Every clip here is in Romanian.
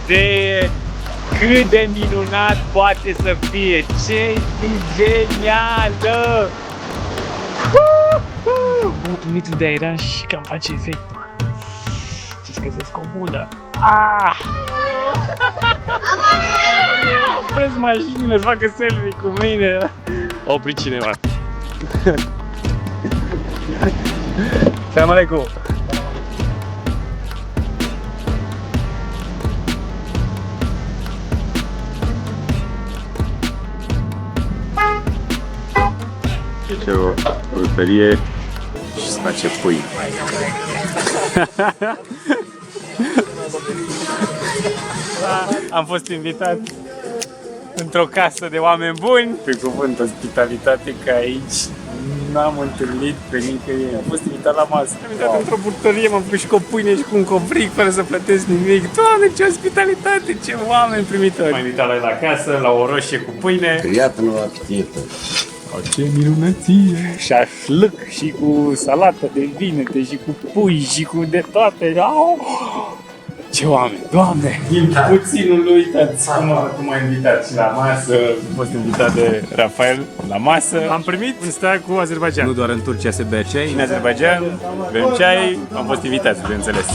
idee cât de minunat poate să fie. Ce genială! Mitru de aeraj și cam face efect. Ce-ți găsesc o bulă. Opresc mașinile, facă selfie cu mine. Opri cineva. Salam aleikum. Ce o pulperie și se face pui. Am fost invitat într-o casă de oameni buni. Pe cuvânt, ospitalitate ca aici n-am întâlnit pe nicăieri. Am fost invitat la masă. Am invitat într-o burtărie, m-am făcut și cu o pâine și cu un covric fără să plătesc nimic. Doamne, ce ospitalitate, ce oameni primitori. M-am invitat la casă, la o roșie cu pâine. Приятного аппетита! Ce minunăție! Șașlâc și cu salată de vinete și cu pui și cu de toate. Au! Ce oameni! Doamne! Din puținul uitați cum m-a invitat și la masă. Am fost invitat de Rafael la masă. Am primit un steag cu Azerbaidjan. Nu doar în Turcia se bea ceai. În Azerbaidjan bem ceai, am fost invitați, bineînțeles.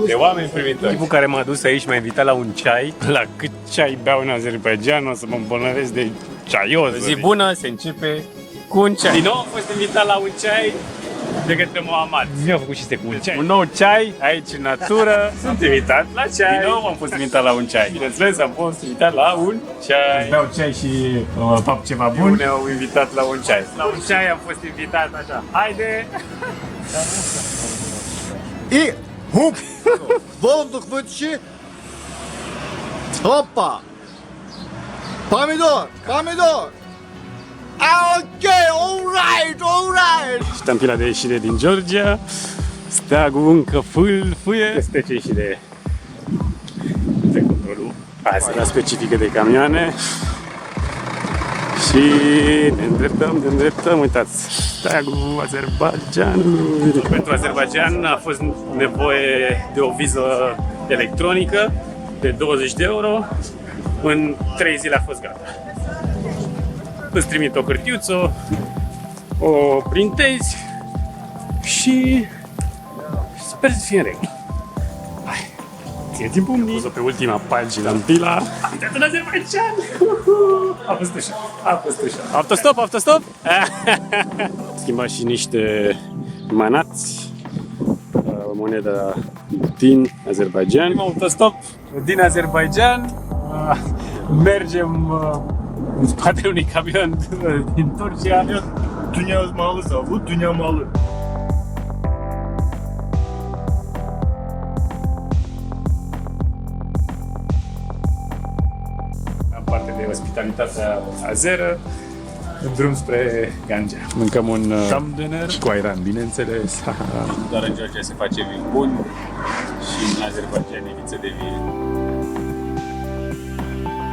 De oameni primitori. Tipul care m-a dus aici m-a invitat la un ceai. La cât ceai beau în Azerbaidjan, o să mă îmbolnăvesc de ceaios. Zi bună, se începe cu un ceai. Din nou am fost invitat la un ceai de către Mohamed. Mi-a făcut și cu un ceai. Un nou ceai, aici în natură. Sunt invitat la ceai. Din nou am fost invitat la un ceai. Bineînțeles, am fost invitat la un ceai. Beau ceai și fac ceva bun. Ne-au invitat la un ceai. La un ceai am fost invitat așa. Haide! И хуп! Воздух вытащи! Опа! Помидор! Помидор! Ok, alright! Ștampila de ieșire din Georgia. Steagul încă fâie. Este ce ieșire de controlul. Asta specifică de camioane. Și ne îndreptăm, uitați, steagul Azerbaidjanului. Pentru Azerbaidjan a fost nevoie de o viză electronică de 20 de euro. În 3 zile a fost gata. Îți trimit o hârtiuță, o printezi și sper să fie în regulă. Hai, ție-ți în pumnii. Am pus-o pe ultima pagină în pila. Am intrat în Azerbaidjan! A fost ușa, a fost ușa. Autostop! Schimba și niște manați, moneda din Azerbaidjan. Autostop din Azerbaidjan. Mergem în spatele unui camion din Turcia. Dünya malı savut, dünya malı. Am parte de ospitalitatea azeră, în drum spre Ganja. Mâncăm un tamdöner cu ayran, bineînțeles. Doar în Georgia se face vin bun și în Azerbaidjan e viță de vin.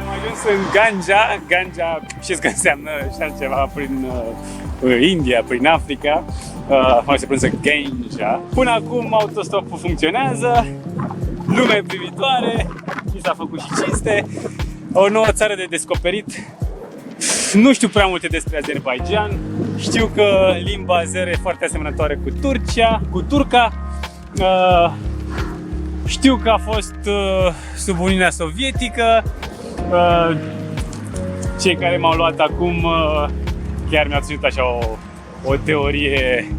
Am ajuns în Ganja, știți că înseamnă și altceva prin India, prin Africa. Se pronunță Ganja. Până acum autostopul funcționează, lume privitoare, mi s-a făcut și cinste. O nouă țară de descoperit. Nu știu prea multe despre Azerbaidjan. Știu că limba azeră e foarte asemănătoare cu turca. Știu că a fost sub Uniunea Sovietică. Cei care m-au luat acum chiar mi-au ținut așa o teorie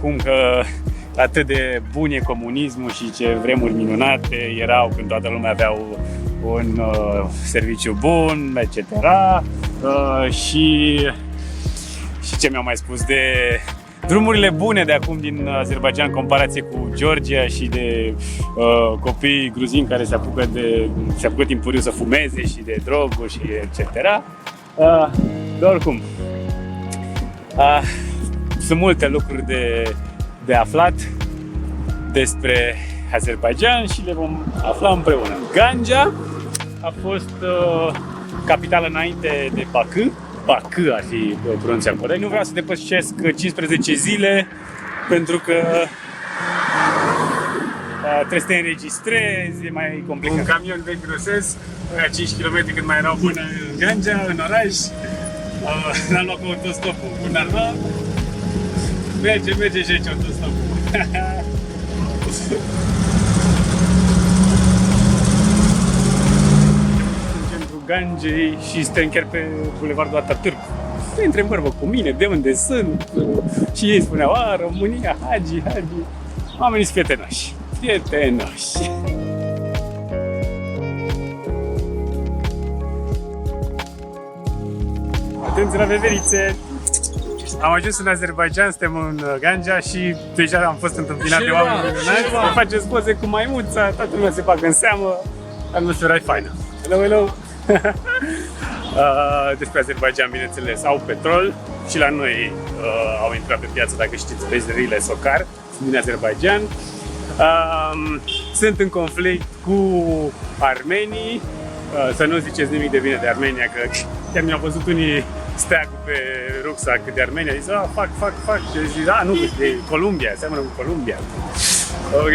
cum că atât de bun e comunismul și ce vremuri minunate erau când toată lumea avea un serviciu bun, etc. Și ce mi-au mai spus de drumurile bune de acum din Azerbaidjan în comparație cu Georgia și de copii gruzini care se apucă timpuriu să fumeze și de droguri și etc. Dar oricum, sunt multe lucruri de aflat despre Azerbaidjan și le vom afla împreună. Ganja a fost capitală înainte de Bakü ar fi pronunția corect. Nu vreau să depășesc 15 zile pentru că trebuie să te înregistrezi, e mai complicat. Un camion vechi rusesc, aia 5 km cât mai erau până în Gangea, în oraș. L-am luat cu autostopul cu Narva. Merge și aici autostopul. În centrul Gangei și suntem chiar pe Bulevardul Atatürk. Se întrebă cu mine de unde sunt și ei spuneau, România, Hagi. Oamenii sunt prietenoși. Atenție la veverițe! Am ajuns în Azerbaijan, suntem în Ganja și deja am fost întâmpinat de oameni minunați. Să faceți poze cu maimuța, toată lumea se bagă în seamă. Atmosfera e faină. Hello! Despre Azerbaijan, bineînțeles, au petrol și la noi au intrat pe piață, dacă știți, bezderile Sokar, din Azerbaijan. Sunt în conflict cu armenii, să nu ziceți nimic de bine de Armenia, că chiar mi-au văzut unii steagul pe rucsac de Armenia, zic, fac, și zic, nu, e Columbia, seamănă cu Columbia. Ok.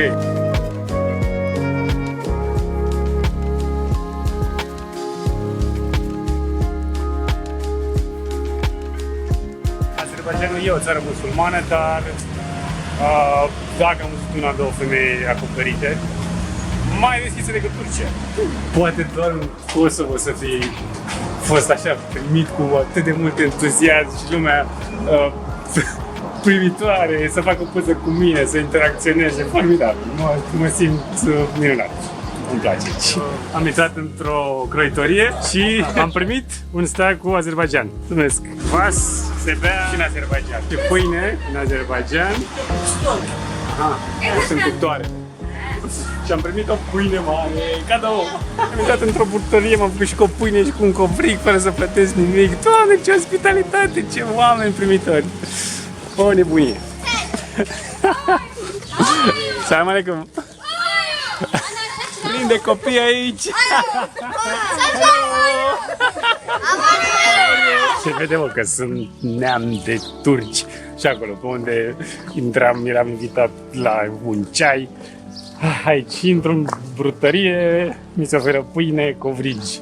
Azerbaijanul e o țară musulmană, dar dacă am văzut una, două femei acoperite, mai deschise decât Turcia. Poate doar în Kosovo să fi fost așa primit cu atât de mult entuziasm și lumea primitoare, să facă poză cu mine, să interacționeze, formidabil. Mă simt minunat. Îmi place. Am intrat într-o croitorie și am primit un steag cu Azerbaijan. Mulțumesc! Vas se bea și în Azerbaijan. E pâine în Azerbaijan. Sunt cuptoare. Și am primit o pâine mare, cadou. Am intrat într-o burtărie, m-am făcut și cu o pâine și cu un copric fără să plătesc nimic. Doamne, ce ospitalitate, ce oameni primitori. O nebunie. Salam alaikum. Plin de copii aici. Se vede, mă, că sunt neam de turci. Și acolo, pe unde intram, eram invitat la un ceai. Aici intru în brutărie, mi se oferă pâine, covrigi.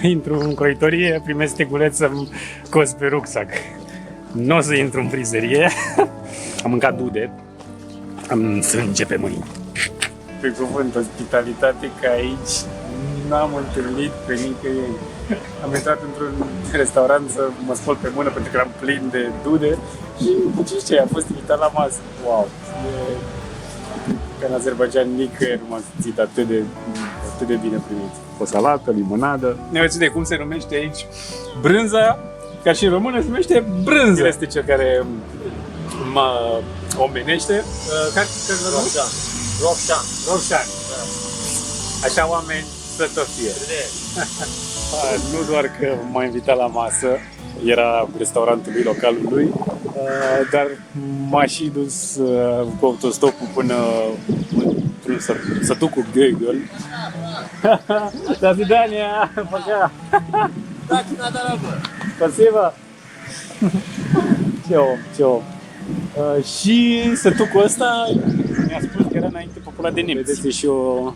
Intru în croitorie, primesc steguleț să-mi cos pe rucsac. Nu o să intru în frizerie. Am mâncat dude. Am sânge pe mâini. Pe cuvânt, ospitalitate, că aici n-am întâlnit pe nicăieri. Am intrat într-un restaurant să mă spăl pe mână pentru că eram plin de dude și ce am fost invitat la masă. Wow! Că în Azerbaijan nicăieri nu m-am simțit atât de bine primit. O salată, limonadă. Ne veți de cum se numește aici brânza, ca și în română se numește brânză. Este cel care mă omenește. Rovșan. Așa oameni să tot fie. Nu doar că m-a invitat la masă, era restaurantul lui, localul lui, dar m-a și dus cu autostopul până într-un sătucul Gheorghe. До свидания! Пока! Так, на дорогу. Спасибо! Ce om! Și sătucul ăsta mi-a spus că era înainte populat de nemți. Vedeți, e și o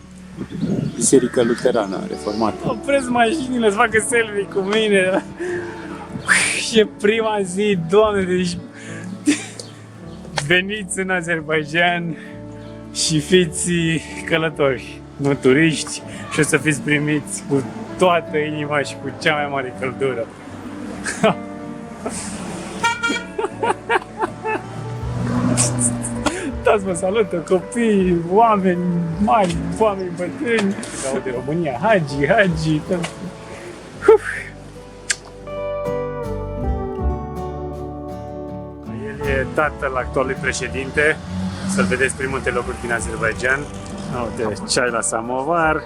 biserică luterană reformată. Opresc mașinile să facă selfie cu mine. Și e prima zi, Doamne, deci veniți în Azerbaijan și fiți călători, nu turiști, și o să fiți primiți cu toată inima și cu cea mai mare căldură. Toți mă salută, copii, oameni mari, oameni bătrâni. Vreau de România, Hagi. El e tatăl actualului președinte. Să-l vedeți prin multe locuri din Azerbaijan. Uite, ceai la samovar,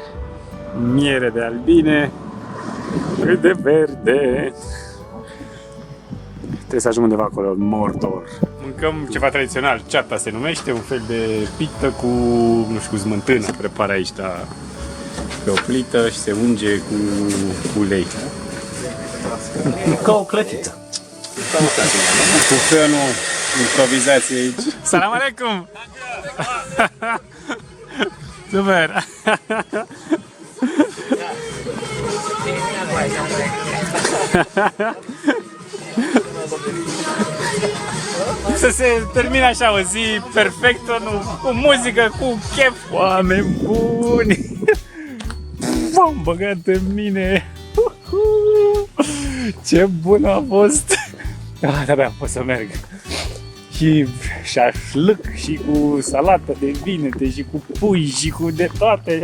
miere de albine, de verde. Trebuie să ajung undeva acolo, în Mordor. Mâncăm ceva tradițional, ceata se numește, un fel de pită cu, nu știu, cu smântână. Prepara aici pe o plită și se unge cu ulei. Ca o clătiță. Cu fenul, improvizație aici. Salam alaikum! Super! Să se termine așa o zi perfectă, nu, cu muzică, cu chef. Oameni buni! M-am băgat în mine! Ce bun a fost! De-abia pot să merg. Și șașlâc și cu salată de vinete și cu pui și cu de toate.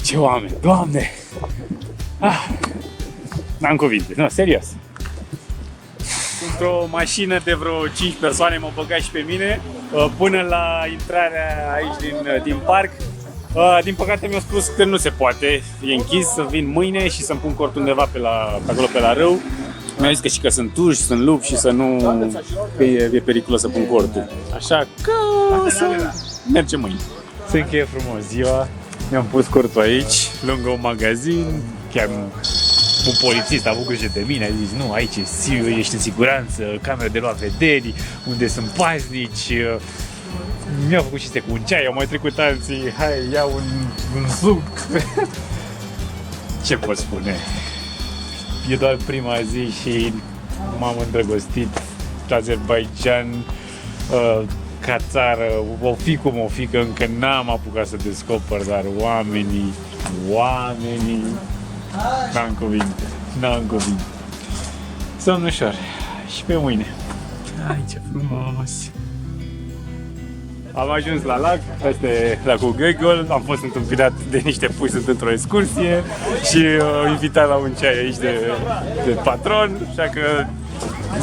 Ce oameni, Doamne! N-am cuvinte, nu, serios. Într-o mașină de vreo 5 persoane m-au băgat și pe mine până la intrarea aici din parc. Din păcate mi-au spus că nu se poate, e închis, să vin mâine și să-mi pun cortul undeva pe acolo pe la râu. Mi-au zis că și că sunt urși, sunt lupi și să nu, că e periculos să pun cortul. Așa că să mergem mâine. Se încheie frumos ziua, mi-am pus cortul aici, lângă un magazin, chiar un polițist a avut grijă de mine, a zis nu, aici ești în siguranță, cameră de luat vederi, unde sunt paznici. Mi-au făcut și cu un ceai, au mai trecut alții, hai, ia un suc. Ce pot spune? E doar prima zi și m-am îndrăgostit. Azerbaidjan, ca țară, o fi cum o fi, că încă n-am apucat să descoper, dar oamenii, n-am cuvinte. Somn ușor și pe mâine. Ai, ce frumos! Am ajuns la lac, este lacul Gheghol, am fost întâmpinat de niște pui, sunt într-o excursie și invitat la un ceai aici de patron, așa că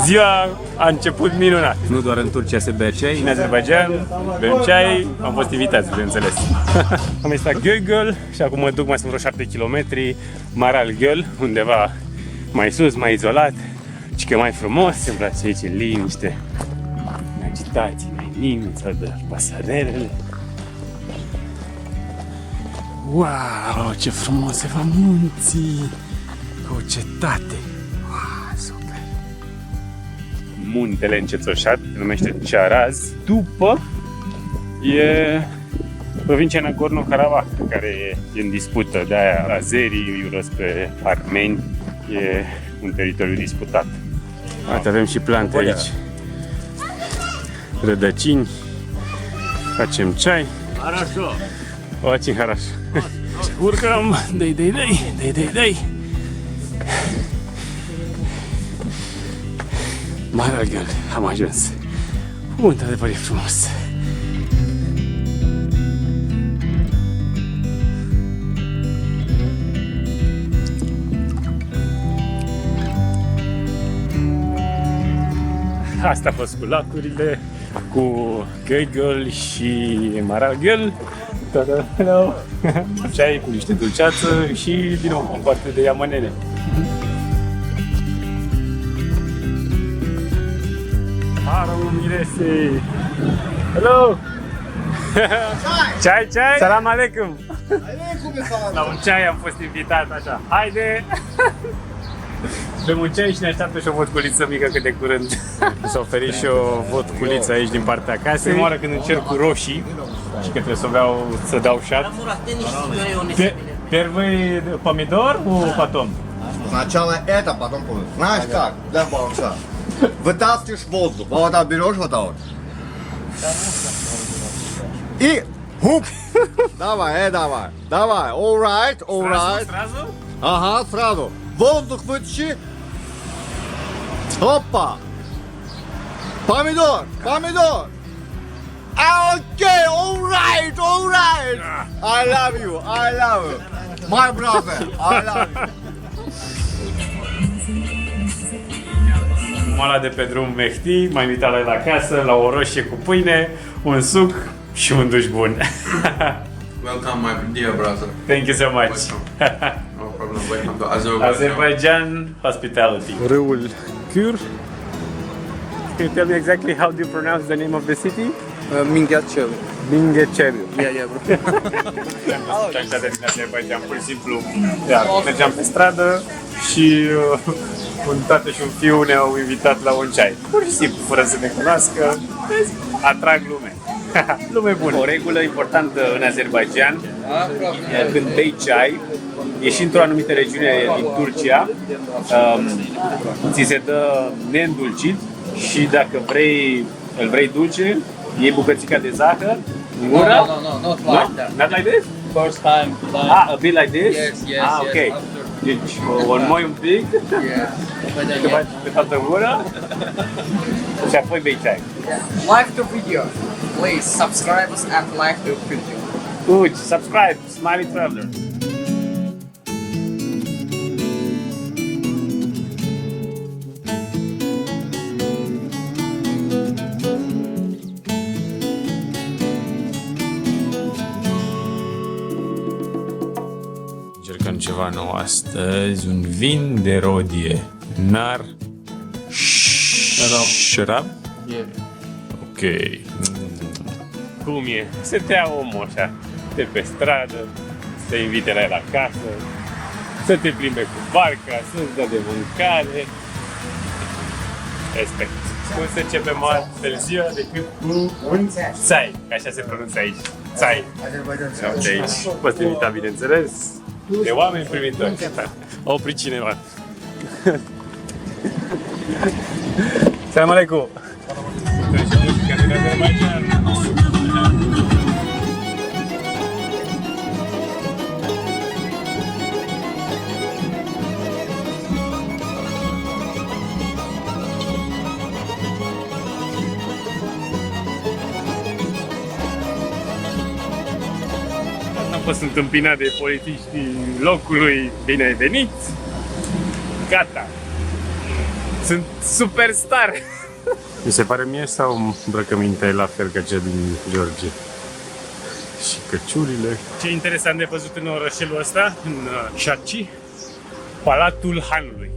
ziua a început minunat. Nu doar în Turcia se bea ceai, în Azerbaijan bem ceai, am fost invitați, bineînțeles. Am stat Gheghol și acum mă duc, mai sunt vreo 7 km, Maral Göl, undeva mai sus, mai izolat, și că mai frumos, îmi place aici, liniște, agitație. Nimeni să dă pasarelele. Wow, ce frumos se va munții! Ca o cetate! Wow, super! Muntele încețoșat, se numește Cearaz. După e provincia Nagorno-Karabakh, care e în dispută, de-aia azerii îi urăsc pe armeni. E un teritoriu disputat. Avem și plante aici. Rădăcini, facem ceai. Хорошо. Очень хорошо. Urcăm, dai. Maral Göl, am ajuns. Într-adevăr e frumos. Asta a fost cu lacurile, cu Gheghol și Maral Göl. Hello! Ceai cu niște dulceață și din nou în parte de iamanele. Harul mirese! Hello! Ceai! Salam aleikum! La un ceai am fost invitat așa. Haide! Bem un ceai și ne așteaptă și o vodculiță mică cât de curând. Mi s-a oferit și o vodculiță aici din partea casei. Prima oară când încerc cu roșii și că trebuie să dau șat. Первый помидор у потом? Сначала это, потом помидор. Знаешь как? Да, бабушка. Вытаскиваешь воздух, вот так берешь вот так вот. И хуп! Давай, давай. All right. Сразу? Ага, сразу. Воздух вытащи. Опа! Помидор! Okay, all right. I love you. My brother, I love you. Mala de pe drum Mehdi m-a invitat la el acasă, la o roșie cu pâine, un suc și un duș bun. Welcome, my dear brother. Thank you so much. No problem. Welcome to Azerbaijan. Azerbaijan hospitality. Râul Kür. Can you tell me exactly how do you pronounce the name of the city? Mingheacelu. Mingheacelu. Yeah, bro. Din Azerbaijan, pur și simplu, mergeam pe stradă și un tată și un fiu ne-au invitat la un ceai. Pur și simplu, fără să ne cunoască, atrag lume. Lume bună. O regulă importantă în Azerbaijan, când bei ceai, e și într-o anumită regiune din Turcia, ți se dă neîndulcit și dacă îl vrei dulce, iei bucățica de zahăr, în gură. No, not like that. Not like this? First time. Like, A bit like this? yes. Ok. After, Deci, un moi un pic, yeah. But then, te faci pe toată în gură și apoi bei ceai. like the video. Please subscribe us and like the video. Uite, subscribe, Smiley Traveler. Încercăm ceva nou astăzi, un vin de rodie. Nar Șarab? Yeah. Ok. Cum e? Să te ia omul așa, de pe stradă, să te invite la el acasă, să te plimbe cu barca, să-ți dea de mâncare. Respect. Cum să începem altfel ziua decât cu un țai, că așa se pronunță aici. Țai. De aici. Poți invita, bineînțeles, de oameni primitori. A oprit cineva. Salam alaikum. Am fost întâmpinat de polițiștii locului. Bine ai venit! Gata! Sunt superstar! Mi se pare mie sau îmbrăcămintea e la fel ca cea din George? Și căciurile. Ce interesant de văzut în orășelul ăsta, în Shachi, Palatul Hanului.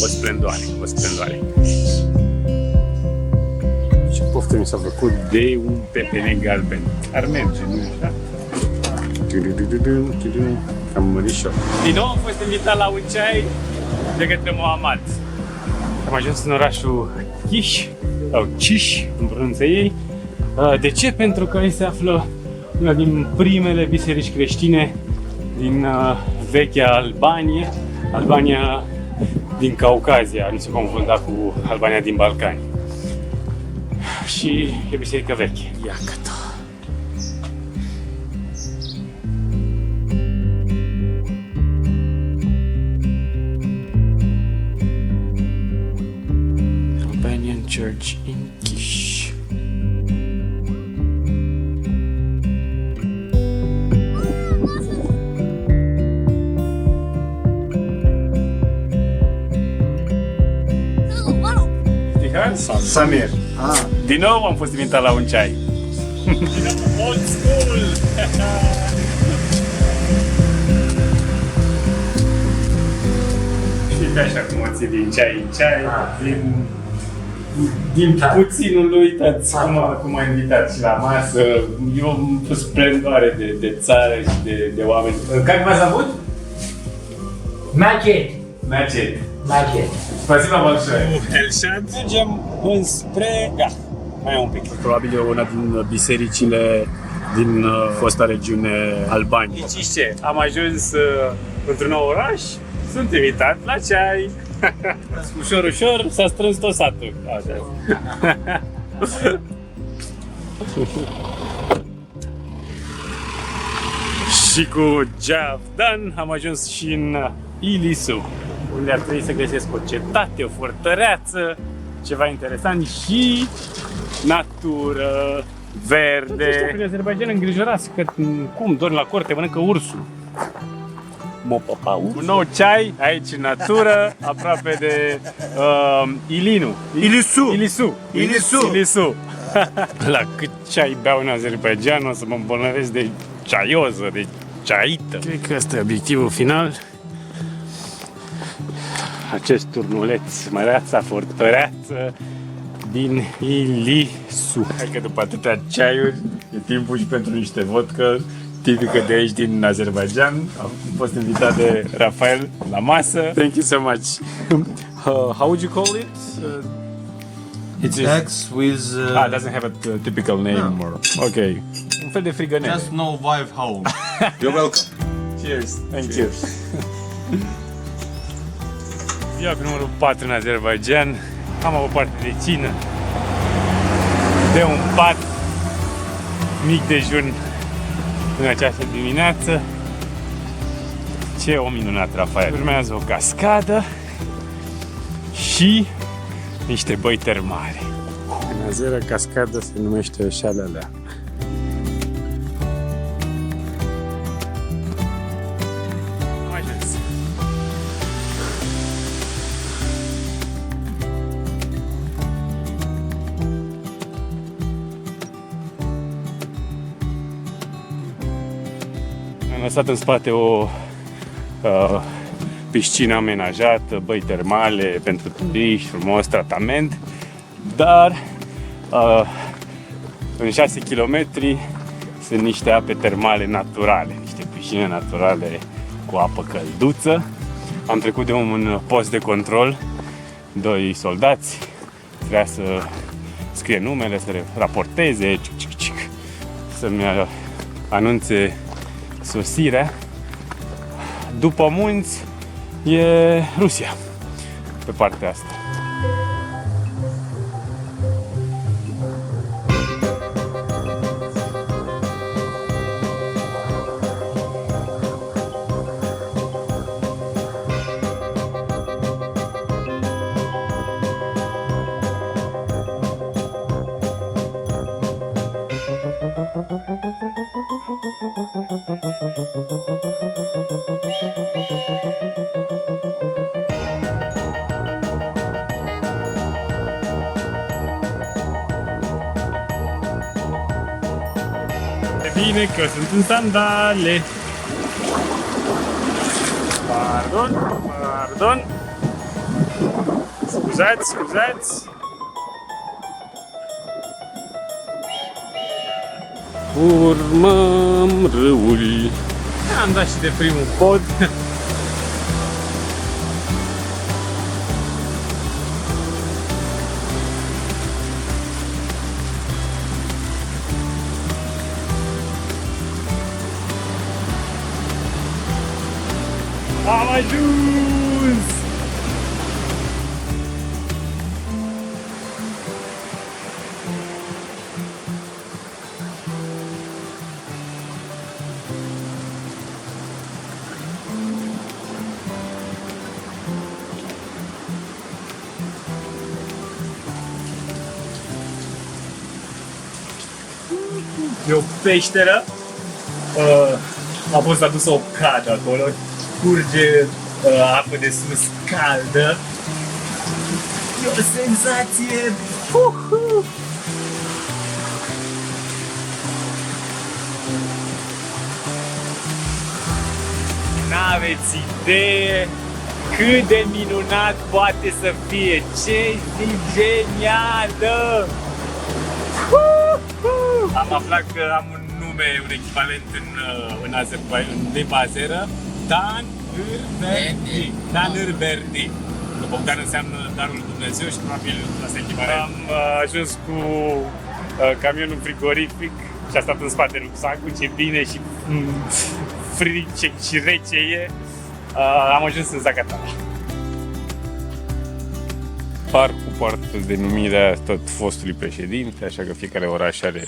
O splendoare, o splendoare. Ce poftă mi s-a făcut de un pepene galben. Ar merge, nu așa? Cam mărișor. Din nou am fost invitat la un ceai de către Mohamed. Am ajuns în orașul Chiș, sau Ciș, în pronunță ei. De ce? Pentru că aici se află una din primele biserici creștine din vechea Albanie. Albania din Caucazia, nu se confunda cu Albania din Balcani. Și e biserică veche. Iată. Albanian Church in Chiș. Samir. Din nou am fost invitat la un ceai. Old school! Și de așa cum o ții din ceai în ceai, din puținul lui, uitați cum a invitat și la masă. Eu am fost splendoare de țară și de oameni. Care v-ați avut? Macet. Macet. Macet. Spasiba большое. Elshad. Mergem înspre... Mai un pic. Probabil e una din bisericile din fosta regiune Albania. Și ce? Am ajuns într-un nou oraș, sunt invitat la ceai. Ușor, ușor s-a strâns tot satul. Așa. Și cu Javdan am ajuns și în Ilisu, unde ar trebui să găsesc o cetate, o fortăreață, ceva interesant și natură, verde. Ăștia prin Azerbaijan îngrijorați că cum dormi la corte, mănâncă ursul. Un nou ceai aici în natură, aproape de Ilinu. Ilisu. La cât ceai beau în Azerbaijan o să mă îmbolnăvesc de ceaioză, de ceaită. Cred că ăsta e obiectivul final. Acest turnuleț, măreața fortăreață din Ilisu. Hai că după atâtea ceaiuri E timpul și pentru niște vodcă tipică de aici din Azerbaijan. Am fost invitat de Rafael la masă. Thank you so much. How would you call it? It's eggs with Doesn't have a typical name or... Ok. Un fel de frigănele. just no vibe home. You're welcome. Cheers. Thank you. Ziua cu numărul 4 în Azerbaijan. Am avut parte de cină, de un pat, mic dejun în această dimineață. Ce om minunat, Rafael! Urmează o cascadă și niște băi termale. În Azera, cascada se numește Șalalea. Nu mai jos. Am lăsat în spate o piscină amenajată, băi termale pentru turiști, frumos tratament, dar în 6 km sunt niște ape termale naturale, niște piscine naturale cu apă călduță. Am trecut de un post de control, 2 soldați, trebuia să scrie numele, să raporteze, să-mi anunțe sosirea. După munți e Rusia, pe partea asta. E bine că sunt în sandale. Pardon. Scuzați. Urmăm râul. Am dat și de primul pod. Am ajuns! E o peșteră. A fost adusă o cadă acolo. Curge apă de sus caldă. E o senzație! N-aveți idee cât de minunat poate să fie! Ce zi genială! Am aflat că am un nume, un echivalent în Azerbaijan, în limba azeră. Tanrıverdi. Bogdan înseamnă darul lui Dumnezeu și probabil asta e echivalent. Am ajuns cu camionul frigorific și a stat în spate rucsacul, ce bine și frig și rece e. Am ajuns în Zagatala. Parcul poartă denumirea tot fostului președinte, așa că fiecare oraș are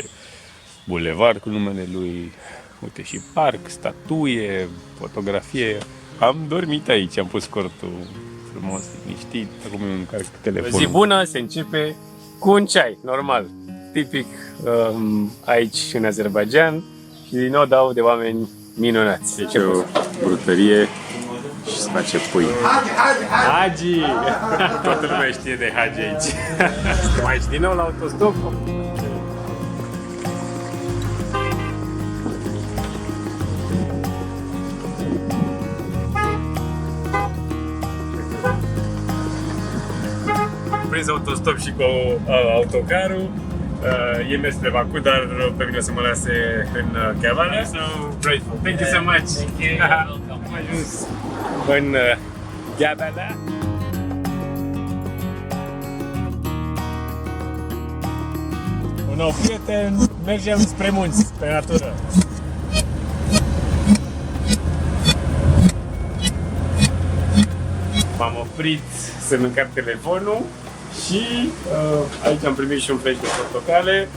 bulevard cu numele lui. Uite și parc, statuie, fotografie. Am dormit aici, am pus cortul frumos, liniștit. Acum îmi încarc telefonul. Zi bună se începe cu un ceai, normal, tipic aici în Azerbaijan. Și din nou dau de oameni minunați. Deci o brutărie și se face pâine. Hagi! Toată lumea știe de Hagi aici. Suntem aici din nou la autostop. Prins autostop și cu autocarul e mers spre Baku, dar pe mine o să mă lase în Kavala. So grateful. Thank you so much. Thank you. Am ajuns în Kavala. Un nou prieten, mergem spre munți, spre natură. M-am oprit să-mi încarc telefonul și aici am primit și un fresh de portocale,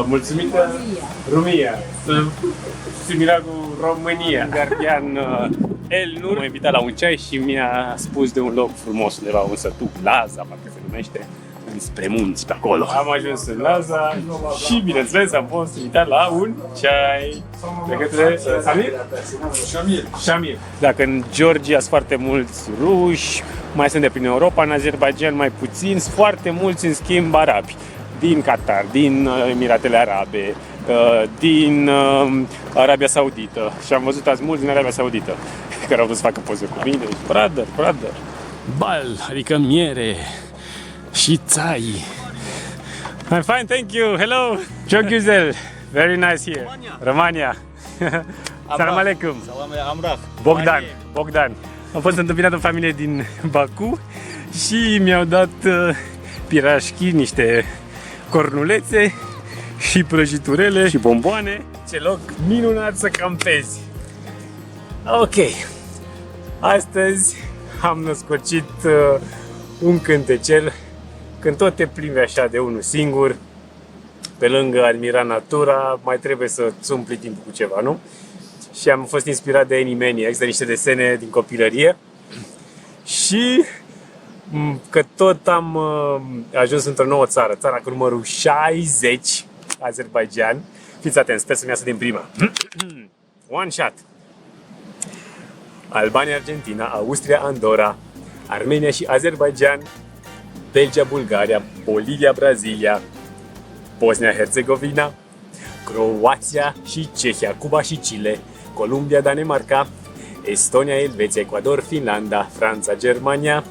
mulțumită Rumia, similar cu România. Gardian El Nur m-a invitat la un ceai și mi-a spus de un loc frumos undeva, un sătuc, Laza, parcă se numește, spre munți pe acolo. Am ajuns în Laza și, bineînțeles, am fost invitat la un ceai de către Shamir. Dacă în Georgia sunt foarte mulți ruși, mai sunt de prin Europa, în Azerbaijan mai puțini, sunt foarte mulți, în schimb, arabi. Din Qatar, din Emiratele Arabe, din Arabia Saudită. Și am văzut azi mulți din Arabia Saudită care au vrut să facă poze cu mine. Brother. Bal, adică miere și țai. I'm fine, thank you. Hello. Çok güzel. Very nice here. Romania. Salam alaikum. Bogdan. Am fost întâmpinat o familie din Baku și mi-au dat pirașchi, niște cornulețe și prăjiturele și bomboane. Ce loc minunat să campezi. Ok. Astăzi am născocit un cântecel. Când tot te plimbi așa de unul singur, pe lângă admira natura, mai trebuie să-ți umpli timpul cu ceva, nu? Și am fost inspirat de Animaniacs, de niște desene din copilărie. Și că tot am ajuns într-o nouă țară, țara cu numărul 60, Azerbaijan. Fiți atenți, sper să-mi iasă din prima. One shot. Albania, Argentina, Austria, Andorra, Armenia și Azerbaijan, Belgia, Bulgaria, Bolivia, Brazilia, Bosnia-Herzegovina, Croația și Cehia, Cuba și Chile, Columbia, Danemarca, Estonia, Elveția, Ecuador, Finlanda, Franța, Germania,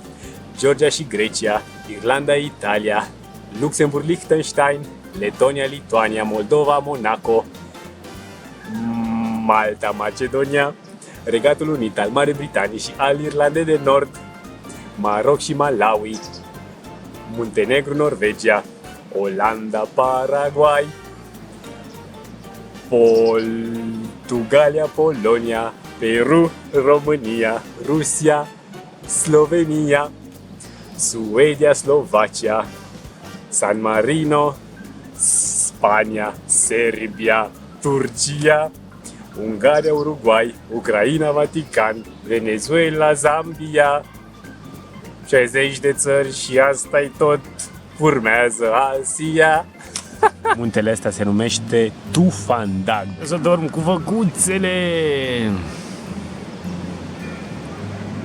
Georgia și Grecia, Irlanda, Italia, Luxemburg, Liechtenstein, Letonia, Lituania, Moldova, Monaco, Malta, Macedonia, Regatul Unit al Marii Britanii și al Irlandei de Nord, Maroc și Malawi, Muntenegru, Norvegia, Olanda, Paraguay, Portugalia, Polonia, Peru, România, Rusia, Slovenia, Suedia, Slovacia, San Marino, Spania, Serbia, Turcia, Ungaria, Uruguay, Ucraina, Vatican, Venezuela, Zambia, 60 de țări și asta-i tot. Urmează Asia. Muntele ăsta se numește Tufandag. O să dorm cu văcuțele.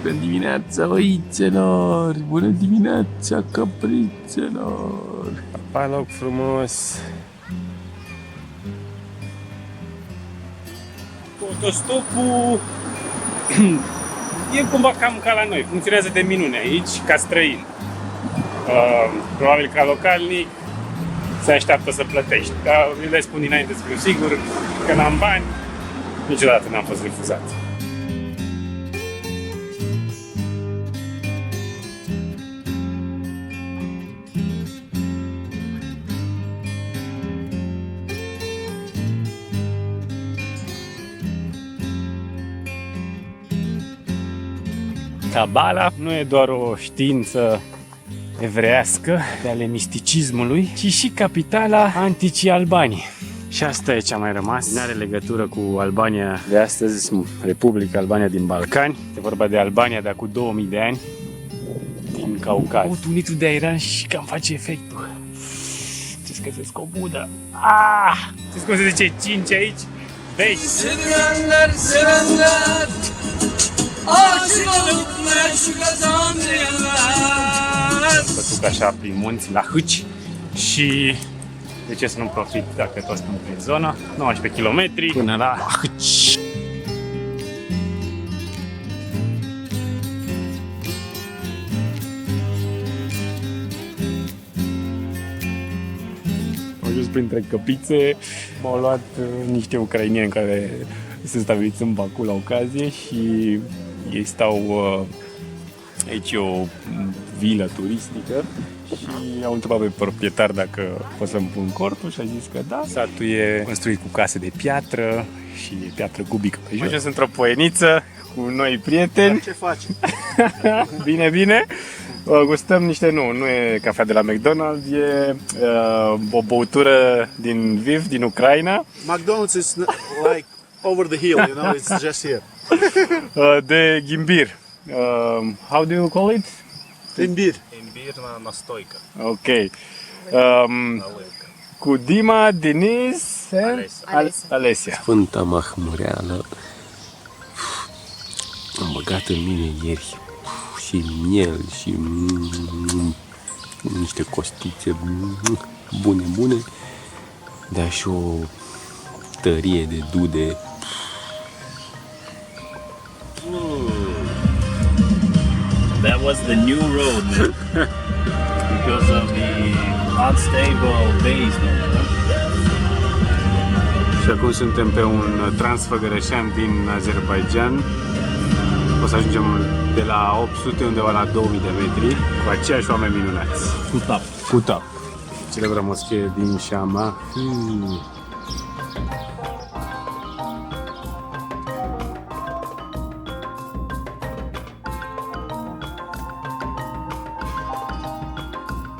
Bună dimineața, oițelor! Bună dimineața, caprițelor! Pa, loc frumos! Autostopul e cumva cam ca la noi, funcționează de minune aici, ca străin. Probabil ca localnic se așteaptă să plătești. Dar le spun dinainte să fiu sigur că n-am bani, niciodată n-am fost refuzat. Kabala nu e doar o știință evreiască de ale misticismului, ci și capitala anticii Albanii. Și asta e ce a mai rămas. Nu are legătură cu Albania de astăzi, Republica Albania din Balcani. E vorba de Albania de acum 2000 de ani, din Caucaz. Un litru de airan și cam face efectul. Ce scăsesc o budă. Știți cum se zice 5 aici? Vești! Sevenler, aşık olup meşgul zanneler. Bătuc așa prin munți, la Hâci. Și de ce să nu profit dacă tot sunt prin zona? 19 km până la Hâci. ajuns printre căpițe. M-au luat niște ucrainieni care sunt stabiliți în Baku la ocazie și ei stau aici e o vilă turistică și au întrebat pe proprietar dacă pot să-mi pun cortul și a zis că da. Satul e construit cu case de piatră și piatră cubică pe jos. Am ajuns într-o poieniță cu noi prieteni. Ce faci? Bine, bine. Gustăm niște, nu e cafea de la McDonald's, e o băutură din Lviv, din Ucraina. McDonald's is like over the hill, you know, it's just here. De ghimbir. How do you call it? Imbir. Ok. Cu Dima, Denis and Alesia. Sfânta mahmureală am băgat în mine ieri și miel și niște costițe bune, dar și o tărie de dude. That was the new road because of the unstable basement. Și acum suntem pe un transfăgărășan din Azerbaijan. O să ajungem de la 800 undeva la 2000 de metri cu aceiași oameni minunați. Cu tap. Celebra moschee din Shama.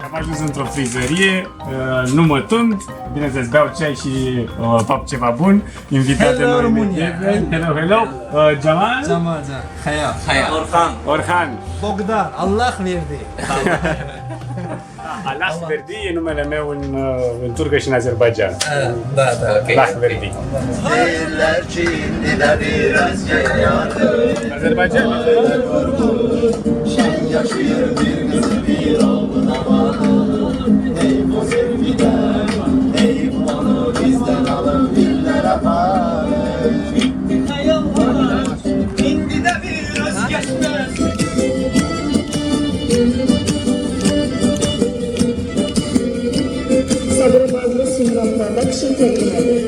Am ajuns într-o frizărie, nu mă tund, bineînțeles beau ceai și fac ceva bun. Invitat de noi. Hello. Jamal? Jamal, Haya. Orhan. Bogdan, Allah verdi. Allah Verdi e numele meu în turcă și în Azerbaijan. Da. Allah Verdi. Azerbaijan.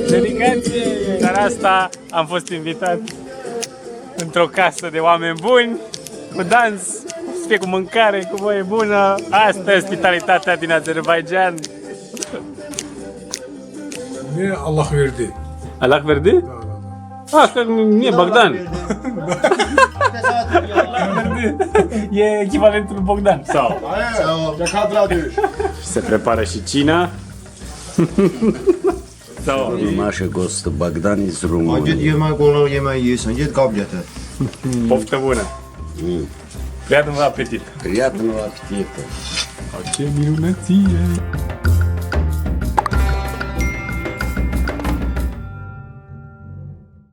Dedicație! Dar asta am fost invitat într-o casă de oameni buni, cu dans, să fie cu mâncare, cu voie bună. Asta e ospitalitatea din Azerbaijan. Mie Allah verdi. Allah Verdi? Asta nu e Bogdan. E echivalentul lui Bogdan. Sau? Se prepară și cina. Sau? Mașa Gostă Bogdan is român. Git yemek olur yemeği yiyorsan git kap getir. Poftă bună. Prietnul apetit. Prietnul apetită. Ce minunăție!